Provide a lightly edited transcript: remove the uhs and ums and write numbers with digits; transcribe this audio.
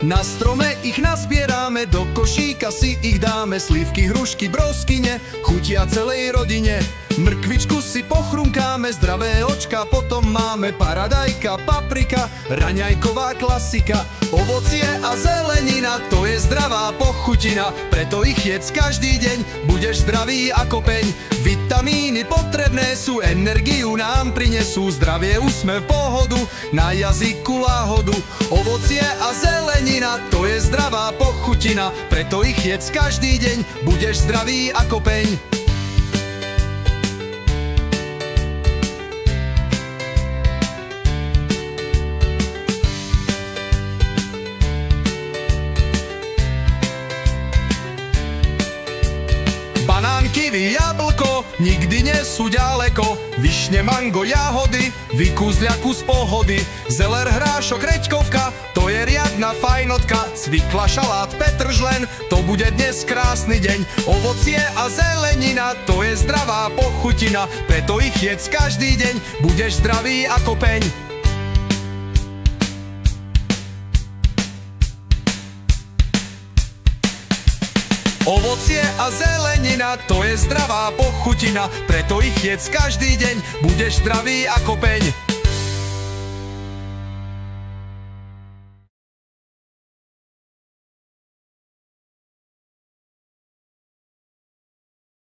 Na strome ich nazbierame, do košíka si ich dáme. Slívky, hrušky, broskyne, chutia celej rodine. Mrkvičku si pochrumkáme, zdravé očka potom máme. Paradajka, paprika, raňajková klasika. Ovocie a zelenina, to je zdravá pochutina. Preto ich jedz každý deň, budeš zdravý ako peň. Vitamíny potrebné sú, energiu nám prinesú. Zdravie, úsmev, pohodu, na jazyku láhodu. Ovocie a zelenina, to je zdravá pochutina. Preto ich jedz každý deň, budeš zdravý ako peň. Banán, kiwi, jablko, nikdy nie sú ďaleko. Višne, mango, jahody, vykúzľa kus pohody. Zeler, hrášok, reďkovka, to je riadna fajnotka. Cvikla, šalát, petržlen, to bude dnes krásny deň. Ovocie a zelenina, to je zdravá pochutina. Preto ich jedz každý deň, budeš zdravý ako peň. Ovocie a zelenina, to je zdravá pochutina. Preto ich jedz každý deň, budeš zdravý ako peň.